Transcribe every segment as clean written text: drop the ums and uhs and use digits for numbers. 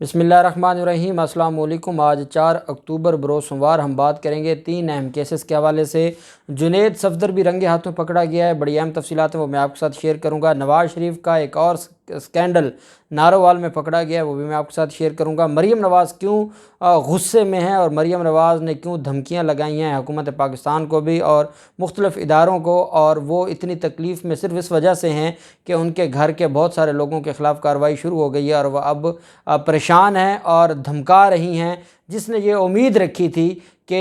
बिस्मिल्लाहिर्रहमानिर्रहीम। अस्सलाम वालेकुम। आज 4 अक्टूबर बरोज़ सोमवार हम बात करेंगे 3 अहम केसेस के हवाले से। जुनैद सफदर भी रंगे हाथों पकड़ा गया है। बड़ी अहम तफसीलात हैं वो मैं आपके साथ शेयर करूंगा। नवाज़ शरीफ का एक और स्कैंडल नारोवाल में पकड़ा गया है, वो भी मैं आपके साथ शेयर करूंगा। मरीम नवाज़ क्यों गुस्से में है और मरीम नवाज़ ने क्यों धमकियां लगाई हैं हुकूमत पाकिस्तान को भी और मुख्तलिफ़ इदारों को, और वो इतनी तकलीफ़ में सिर्फ इस वजह से हैं कि उनके घर के बहुत सारे लोगों के ख़िलाफ़ कार्रवाई शुरू हो गई है और वह अब परेशान हैं और धमका रही हैं। जिसने ये उम्मीद रखी थी कि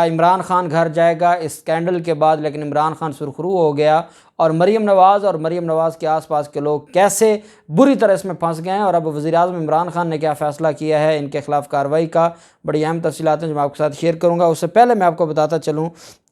इमरान खान घर जाएगा इस स्कैंडल के बाद, लेकिन इमरान खान सुरखरू हो गया और मरीम नवाज़ के आसपास के लोग कैसे बुरी तरह इसमें फंस गए हैं। और अब वज़ीर-ए-आज़म इमरान खान ने क्या फ़ैसला किया है इनके ख़िलाफ़ कार्रवाई का, बड़ी अहम तफ़सीलात हैं जो मैं आपके साथ शेयर करूँगा। उससे पहले मैं आपको बताता चलूँ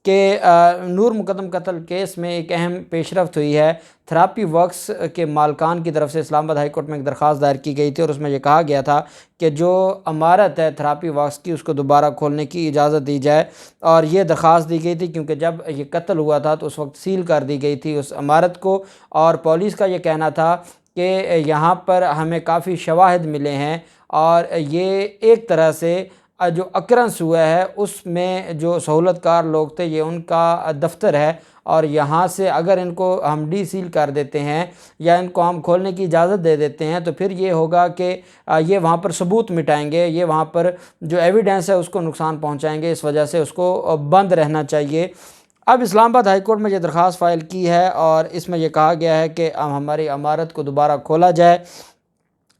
कि नूर मुकद्दम कत्ल केस में एक अहम पेशरफ्त हुई है। थेरापी वर्क्स के मालकान की तरफ से इस्लामाबाद हाई कोर्ट में एक दरख्वास्त दायर की गई थी और उसमें यह कहा गया था कि जो इमारत है थेरापी वर्क्स की उसको दोबारा खोलने की इजाज़त दी जाए। और ये दरख्वास्त दी गई थी क्योंकि जब ये कत्ल हुआ था तो उस वक्त सील कर दी गई थी उस इमारत को, और पुलिस का ये कहना था कि यहाँ पर हमें काफ़ी शवाहिद मिले हैं और ये एक तरह से जो अक्रंस हुआ है उसमें जो सहूलतकार लोग थे ये उनका दफ्तर है, और यहाँ से अगर इनको हम डी सील कर देते हैं या इनको हम खोलने की इजाज़त दे देते हैं तो फिर ये होगा कि ये वहाँ पर सबूत मिटाएंगे, ये वहाँ पर जो एविडेंस है उसको नुकसान पहुँचाएंगे। इस वजह से उसको बंद रहना चाहिए। अब इस्लामाबाद हाई कोर्ट में ये दरख्वास्त फ़ाइल की है और इसमें यह कहा गया है कि हमारी इमारत को दोबारा खोला जाए।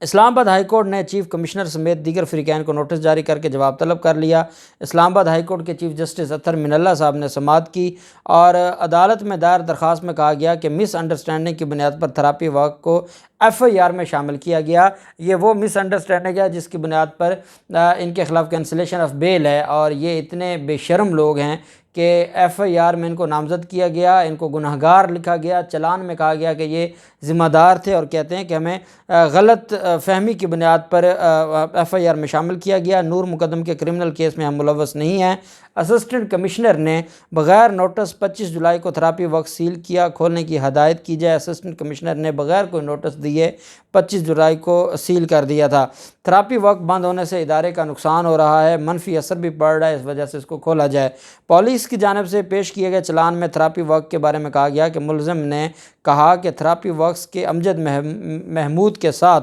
इस्लामाबाद हाई कोर्ट ने चीफ कमिश्नर समेत दीगर फ़रीक़ैन को नोटिस जारी करके जवाब तलब कर लिया। इस्लामाबाद हाई कोर्ट के चीफ जस्टिस अत्तर मिनल्ला साहब ने समाअत की और अदालत में दायर दरख्वास्त में कहा गया कि मिसअंडरस्टैंडिंग की बुनियाद पर थेरापी वर्क को FIR में शामिल किया गया। ये वो मिसअंडरस्टैंडिंग है जिसकी बुनियाद पर इनके ख़िलाफ़ कैंसिलेशन ऑफ बेल है, और ये इतने बेशर्म लोग हैं कि FIR में इनको नामज़द किया गया, इनको गुनहगार लिखा गया, चलान में कहा गया कि ये ज़िम्मेदार थे और कहते हैं कि हमें गलत फहमी की बुनियाद पर FIR में शामिल किया गया। नूर मुकद्दम के क्रिमिनल केस में हम मुलव्वस नहीं हैं। असिस्टेंट कमिश्नर ने बग़ैर नोटिस 25 जुलाई को थेरापी वर्क सील किया, खोलने की हदायत की जाए। असिस्टेंट कमिश्नर ने बग़ैर कोई नोटिस दिए 25 जुलाई को सील कर दिया था। थेरापी वर्क बंद होने से इदारे का नुकसान हो रहा है, मनफी असर भी पड़ रहा है, इस वजह से इसको खोला जाए। पुलिस की जानिब से पेश किए गए चलान में थेरापी वर्क के बारे में कहा गया कि मुलज़िम ने कहा कि थेरापी वर्क्स के अमजद महमूद के साथ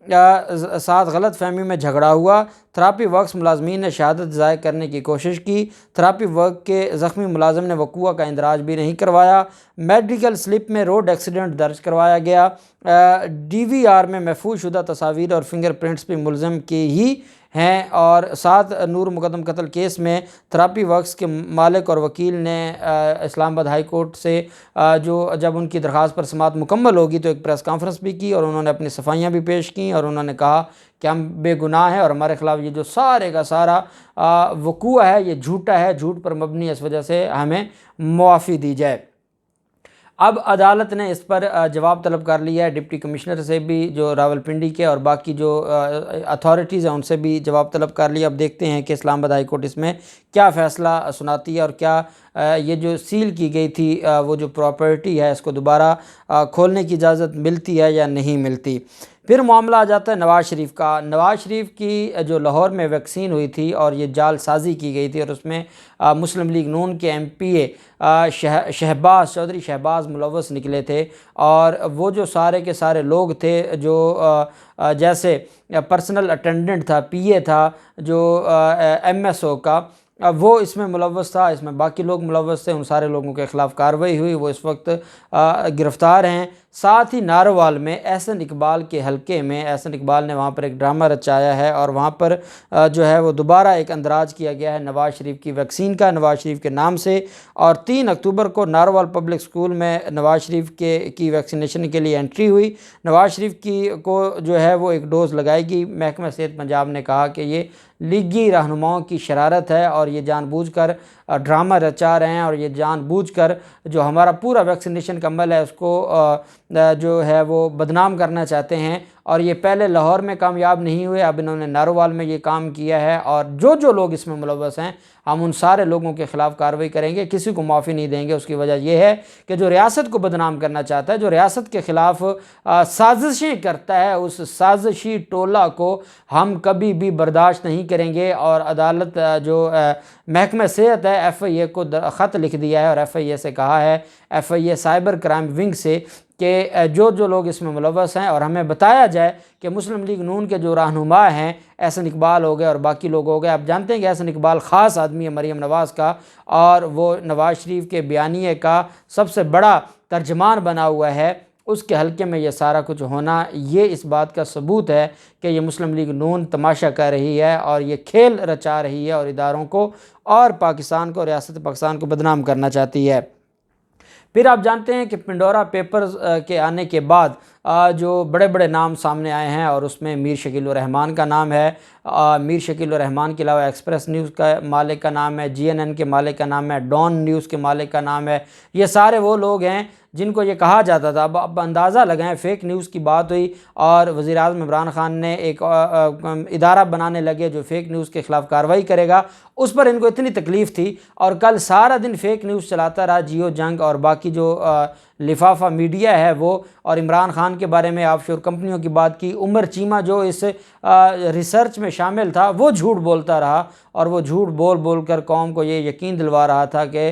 गलत फहमी में झगड़ा हुआ। थेरापी वर्क्स मुलाजमीन ने शहादत ज़ाय करने की कोशिश की। थेरापी वर्क के ज़ख्मी मुलाजिम ने वक़ूआ का इंदराज भी नहीं करवाया। मेडिकल स्लिप में रोड एक्सीडेंट दर्ज करवाया गया। DVR में महफूज शुदा तस्वीर और फिंगरप्रिंट्स भी मुलज़िम की ही हैं। और साथ नूर मुकद्दम कत्ल केस में थेरापी वर्क्स के मालिक और वकील ने इस्लामाबाद हाई कोर्ट से जो जब उनकी दरख्वास्त पर समाअत मुकम्मल होगी तो एक प्रेस कॉन्फ्रेंस भी की और उन्होंने अपनी सफाइयाँ भी पेश की और उन्होंने कहा कि हम बेगुनाह हैं और हमारे ख़िलाफ़ ये जो सारे का सारा वक़ूआ है ये झूठा है, झूठ पर मबनी है, इस वजह से हमें मुआफ़ी दी जाए। अब अदालत ने इस पर जवाब तलब कर लिया है, डिप्टी कमिश्नर से भी जो रावलपिंडी के और बाकी जो अथॉरिटीज़ हैं उनसे भी जवाब तलब कर लिया। अब देखते हैं कि इस्लामाबाद हाई कोर्ट इसमें क्या फ़ैसला सुनाती है और क्या ये जो सील की गई थी वो जो प्रॉपर्टी है इसको दोबारा खोलने की इजाज़त मिलती है या नहीं मिलती। फिर मामला आ जाता है नवाज़ शरीफ का। नवाज़ शरीफ की जो लाहौर में वैक्सीन हुई थी और ये जालसाजी की गई थी और उसमें मुस्लिम लीग नून के MPA शहबाज चौधरी शहबाज मुलव्वस निकले थे, और वो जो सारे के सारे लोग थे जो जैसे पर्सनल अटेंडेंट था, PA था, जो MSO का, वो इसमें मुलव्वस था, इसमें बाकी लोग मुलव्वस थे। उन सारे लोगों के ख़िलाफ़ कार्रवाई हुई, वो इस वक्त गिरफ़्तार हैं। साथ ही नारोवाल में एहसन इकबाल के हलके में एहसन इकबाल ने वहाँ पर एक ड्रामा रचाया है और वहाँ पर जो है वो दोबारा एक अंदराज किया गया है नवाज़ शरीफ की वैक्सीन का, नवाज़ शरीफ के नाम से। और 3 अक्टूबर को नारोवाल पब्लिक स्कूल में नवाज़ शरीफ की वैक्सीनेशन के लिए एंट्री हुई। नवाज़ शरीफ को जो है वो एक डोज़ लगाएगी। महकमा सेहत पंजाब ने कहा कि ये लीगी रहनुमाओं की शरारत है और ये जानबूझकर ड्रामा रचा रहे हैं और ये जानबूझकर जो हमारा पूरा वैक्सीनेशन का अमल है उसको जो है वो बदनाम करना चाहते हैं। और ये पहले लाहौर में कामयाब नहीं हुए, अब इन्होंने नारोवाल में ये काम किया है। और जो लोग इसमें मुलव्वस हैं, हम उन सारे लोगों के ख़िलाफ़ कार्रवाई करेंगे, किसी को माफ़ी नहीं देंगे। उसकी वजह यह है कि जो रियासत को बदनाम करना चाहता है, जो रियासत के ख़िलाफ़ साजिशें करता है, उस साजिशी टोला को हम कभी भी बर्दाश्त नहीं करेंगे। और अदालत जो महकमा सेहत है, FIA को ख़त लिख दिया है और FIA से कहा है, FIA साइबर क्राइम विंग से, कि जो लोग इसमें मुलव्वस हैं और हमें बताया जाए कि मुस्लिम लीग नून के जो रहनुमा हैं, एहसन इकबाल हो गए और बाकी लोग हो गए। आप जानते हैं कि एहसन इकबाल ख़ास आदमी है मरीम नवाज़ का, और वो नवाज़ शरीफ के बयानिए का सबसे बड़ा तर्जमान बना हुआ है। उसके हल्के में ये सारा कुछ होना, ये इस बात का सबूत है कि ये मुस्लिम लीग नून तमाशा कर रही है और ये खेल रचा रही है और इदारों को और पाकिस्तान को, रियासत पाकिस्तान को बदनाम करना चाहती है। फिर आप जानते हैं कि पिंडोरा पेपर्स के आने के बाद जो बड़े बड़े नाम सामने आए हैं, और उसमें मीर शकील उर रहमान का नाम है। मीर शकील उर रहमान के अलावा एक्सप्रेस न्यूज़ का मालिक का नाम है, GNN के मालिक का नाम है, डॉन न्यूज़ के मालिक का नाम है। ये सारे वो लोग हैं जिनको ये कहा जाता था। अब अंदाज़ा लगाएं, फ़ेक न्यूज़ की बात हुई और वज़ीर-ए-आज़म इमरान ख़ान ने एक इदारा बनाने लगे जो फ़ेक न्यूज़ के ख़िलाफ़ कार्रवाई करेगा। उस पर इनको इतनी तकलीफ़ थी और कल सारा दिन फ़ेक न्यूज़ चलाता रहा जियो जंग और बाकी जो लिफाफा मीडिया है वो। और इमरान ख़ान के बारे में ऑफशोर कंपनियों की बात की। उमर चीमा जो इस रिसर्च में शामिल था वो झूठ बोलता रहा, और वो झूठ बोल कर कौम को ये यकीन दिलवा रहा था कि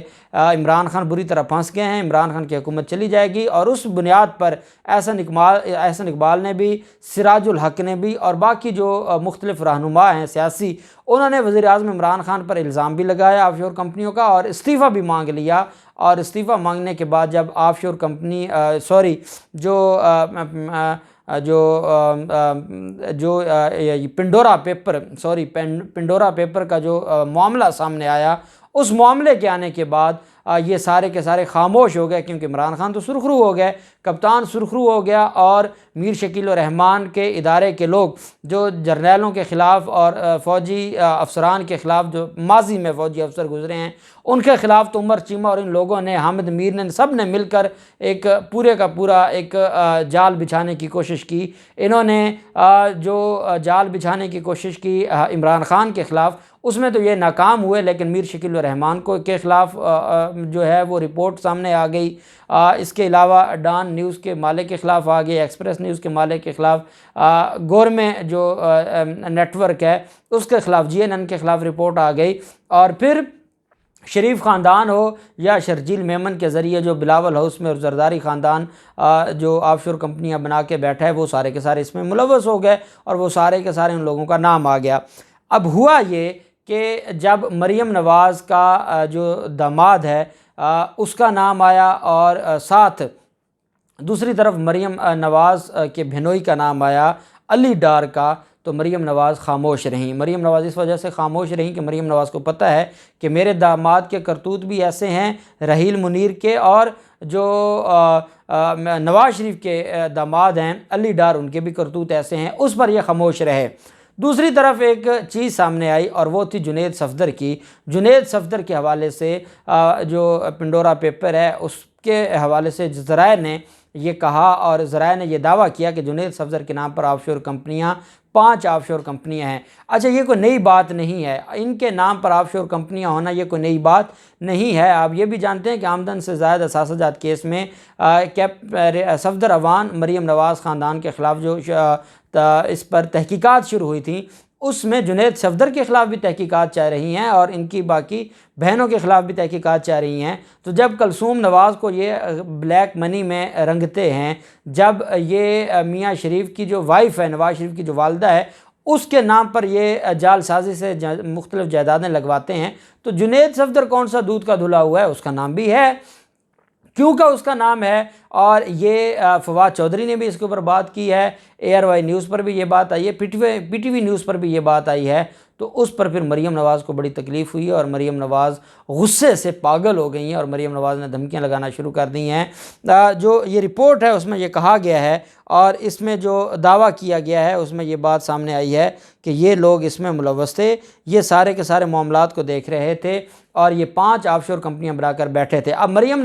इमरान ख़ान बुरी तरह फंस गए हैं, इमरान ख़ान की हुकूमत चली जाएगी। और उस बुनियाद पर एहसन इकबाल ने भी, सिराजुल हक ने भी और बाकी जो मुख्तलिफ रहनुमा हैं सियासी, उन्होंने वज़ीर-ए-आज़म इमरान ख़ान पर इल्ज़ाम भी लगाया ऑफशोर कंपनियों का, और इस्तीफ़ा भी मांग लिया। और इस्तीफ़ा मांगने के बाद जब ऑफशोर कंपनी पिंडोरा पेपर का जो मामला सामने आया, उस मामले के आने के बाद ये सारे के सारे खामोश हो गए, क्योंकि इमरान ख़ान तो सुरखरू हो गए, कप्तान सुरखरू हो गया। और मीर शकील उर रहमान के इदारे के लोग जो जर्नैलों के ख़िलाफ़ और फ़ौजी अफसरान के ख़िलाफ़, जो माजी में फ़ौजी अफसर गुजरे हैं, उनके ख़िलाफ़ तो उमर चीमा और इन लोगों ने, हामिद मीर ने, सब ने मिलकर एक पूरे का पूरा एक जाल बिछाने की कोशिश की। इन्होंने जो जाल बिछाने की कोशिश की इमरान ख़ान के ख़िलाफ़, उसमें तो ये नाकाम हुए, लेकिन मीर शकील उर रहमान को के ख़िलाफ़ जो है वो रिपोर्ट सामने आ गई। इसके अलावा डॉन न्यूज़ के मालिक के ख़िलाफ़ आ गई, एक्सप्रेस न्यूज़ के मालिक के ख़िलाफ़, गौर में जो नेटवर्क है उसके ख़िलाफ़, GNN के ख़िलाफ़ रिपोर्ट आ गई। और फिर शरीफ ख़ानदान हो या शर्जील मेमन के ज़रिए जो बिलावल हाउस में और जरदारी ख़ानदान जो ऑफशोर कंपनियां बना के बैठा है, वो सारे के सारे इसमें मुलव्वस हो गए और वो सारे के सारे उन लोगों का नाम आ गया। अब हुआ ये कि जब मरीम नवाज़ का जो दामाद है उसका नाम आया, और साथ दूसरी तरफ मरीम नवाज़ के बहनोई का नाम आया, अली डार का, तो मरीम नवाज़ खामोश रहीं। मरीम नवाज़ इस वजह से खामोश रहीं कि मरीम नवाज़ को पता है कि मेरे दामाद के करतूत भी ऐसे हैं, रहील मुनीर के, और जो नवाज़ शरीफ के दामाद हैं अली डार, उनके भी करतूत ऐसे हैं। उस पर यह खामोश रहे। दूसरी तरफ एक चीज़ सामने आई और वो थी जुनेद सफदर की। जुनेद सफदर के हवाले से जो पिंडोरा पेपर है उसके हवाले से ज़राए ने ये कहा, और ज़राए ने यह दावा किया कि जुनेद सफदर के नाम पर ऑफशोर कंपनियां, 5 ऑफशोर कंपनियां हैं। अच्छा, ये कोई नई बात नहीं है, इनके नाम पर ऑफशोर कंपनियां होना ये कोई नई बात नहीं है। आप ये भी जानते हैं कि आमदन से ज़ायद असासाजात केस में सफदर अवान मरीम नवाज़ ख़ानदान के ख़िलाफ़ जो इस पर तहकीकात शुरू हुई थी, उसमें जुनेद सफदर के ख़िलाफ़ भी तहकीकात चल रही हैं और इनकी बाकी बहनों के ख़िलाफ़ भी तहकीकात चल रही हैं। तो जब कलसूम नवाज़ को ये ब्लैक मनी में रंगते हैं, जब ये मियाँ शरीफ की जो वाइफ़ है, नवाज़ शरीफ की जो वालदा है, उसके नाम पर ये जालसाजी से मुख्तलिफ जायदादें लगवाते हैं, तो जुनेद सफदर कौन सा दूध का धुला हुआ है? उसका नाम भी है, क्यों का उसका नाम है। और ये फवाद चौधरी ने भी इसके ऊपर बात की है, ARY न्यूज़ पर भी ये बात आई है, PTV न्यूज़ पर भी ये बात आई है। तो उस पर फिर मरीम नवाज़ को बड़ी तकलीफ़ हुई और मरीम नवाज़ गुस्से से पागल हो गई हैं और मरीम नवाज़ ने धमकियां लगाना शुरू कर दी हैं। जो ये रिपोर्ट है उसमें ये कहा गया है और इसमें जो दावा किया गया है उसमें ये बात सामने आई है कि ये लोग इसमें मुलव्वस थे, ये सारे के सारे मामलात को देख रहे थे और ये 5 ऑफशोर कंपनियां बनाकर बैठे थे। अब मरीम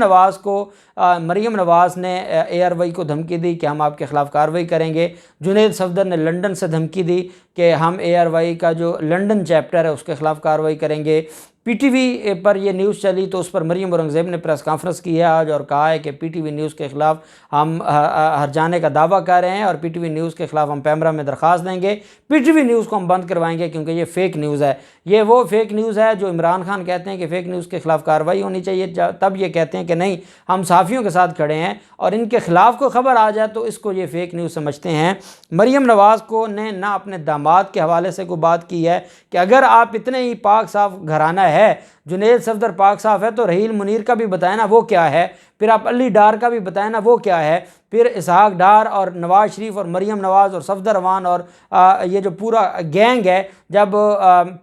नवाज़ अब्बास ने ARY को धमकी दी कि हम आपके ख़िलाफ़ कार्रवाई करेंगे। जुनेद सफदर ने लंदन से धमकी दी कि हम ARY का जो लंदन चैप्टर है उसके ख़िलाफ़ कार्रवाई करेंगे। PTV पर यह न्यूज़ चली तो उस पर मरियम औरंगज़ेब ने प्रेस कॉन्फ्रेंस की है आज और कहा है कि PTV न्यूज़ के ख़िलाफ़ हम हर्जाने का दावा कर रहे हैं और PTV न्यूज़ के ख़िलाफ़ हम पैमरा में दरख्वास्त देंगे। PTV न्यूज़ को हम बंद करवाएंगे क्योंकि ये फ़ेक न्यूज़ है। ये वो फ़ेक न्यूज़ है जो इमरान खान कहते हैं कि फ़ेक न्यूज़ के ख़िलाफ़ कार्रवाई होनी चाहिए, तब ये कहते हैं कि नहीं हम सहाफ़ियों के साथ खड़े हैं, और इनके ख़िलाफ़ कोई ख़बर आ जाए तो इसको ये फ़ेक न्यूज़ समझते हैं। मरियम नवाज़ को ने ना अपने दामाद के हवाले से कोई बात की है कि अगर आप इतने ही पाक साफ घराना है, जुनेद सफदर पाक साफ है, तो रहील मुनीर का भी बताया ना वो क्या है, फिर आप अली डार का भी बताया ना वो क्या है, फिर इसहाक डार और नवाज़ शरीफ और मरियम नवाज़ और सफदर अवान और ये जो पूरा गैंग है, जब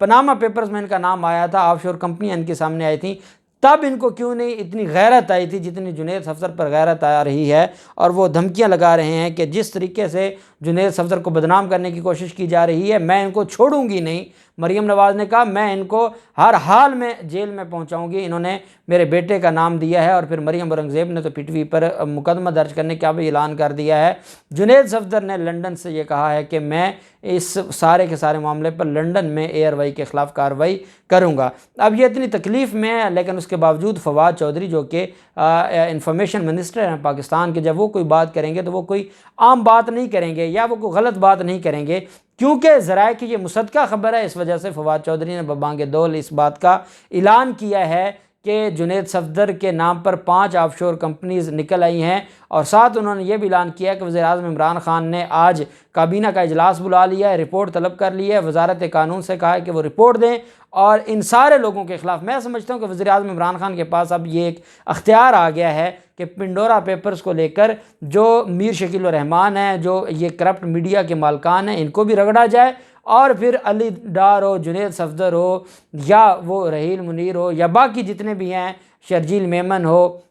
पनामा पेपर्स में इनका नाम आया था, ऑफशोर कंपनियां इनके सामने आई थी, तब इनको क्यों नहीं इतनी गैरत आई थी जितनी जुनेद सफदर पर गैरत आ रही है। और वो धमकियां लगा रहे हैं कि जिस तरीके से जुनेद सफदर को बदनाम करने की कोशिश की जा रही है, मैं इनको छोड़ूंगी नहीं। मरियम नवाज़ ने कहा मैं इनको हर हाल में जेल में पहुंचाऊंगी। इन्होंने मेरे बेटे का नाम दिया है और फिर मरियम औरंगज़ेब ने तो PTV पर मुकदमा दर्ज करने का भी ऐलान कर दिया है। जुनेद सफदर ने लंदन से ये कहा है कि मैं इस सारे के सारे मामले पर लंदन में ARY के ख़िलाफ़ कार्रवाई करूँगा। अब ये इतनी तकलीफ़ में है, लेकिन उसके बावजूद फवाद चौधरी जो कि इंफॉर्मेशन मिनिस्टर हैं पाकिस्तान के, जब वो कोई बात करेंगे तो वो कोई आम बात नहीं करेंगे या वो कोई गलत बात नहीं करेंगे, क्योंकि ज़राए की ये मुसद्दका ख़बर है। इस वजह से फवाद चौधरी ने बबांगे दौल इस बात का ऐलान किया है कि जुनेद सफदर के नाम पर 5 ऑफशोर कंपनीज़ निकल आई हैं, और साथ उन्होंने ये भी ऐलान किया कि वज़ीर-ए-आज़म इमरान खान ने आज काबीना का इजलास बुला लिया है, रिपोर्ट तलब कर ली है, वजारत कानून से कहा है कि वो रिपोर्ट दें और इन सारे लोगों के ख़िलाफ़। मैं समझता हूँ कि वज़ीर-ए-आज़म इमरान खान के पास अब ये एक अख्तियार आ गया है कि पिंडोरा पेपर्स को लेकर जो मीर शकील रहमान हैं, जो ये करप्ट मीडिया के मालकान हैं, इनको भी रगड़ा जाए, और फिर अली डार हो, जुनेद सफदर हो, या वो रहील मुनीर हो, या बाकी जितने भी हैं, शर्जील मेमन हो,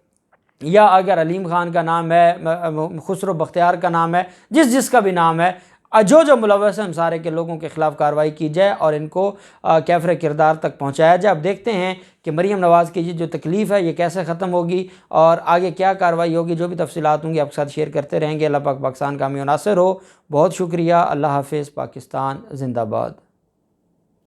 या अगर अलीम खान का नाम है, खुसरो बख्तियार का नाम है, जिसका भी नाम है, जो मुलव्वस हैं उन सारे के लोगों के ख़िलाफ़ कार्रवाई की जाए और इनको कैफ़र किरदार तक पहुँचाया जाए। अब देखते हैं कि मरियम नवाज़ की जो तकलीफ़ है ये कैसे ख़त्म होगी और आगे क्या कार्रवाई होगी। जो भी तफसीलात होंगी आपके साथ शेयर करते रहेंगे। अल्लाह पाक पाकिस्तान का हामी नासिर हो। बहुत शुक्रिया। अल्लाह हाफ़िज़। पाकिस्तान ज़िंदाबाद।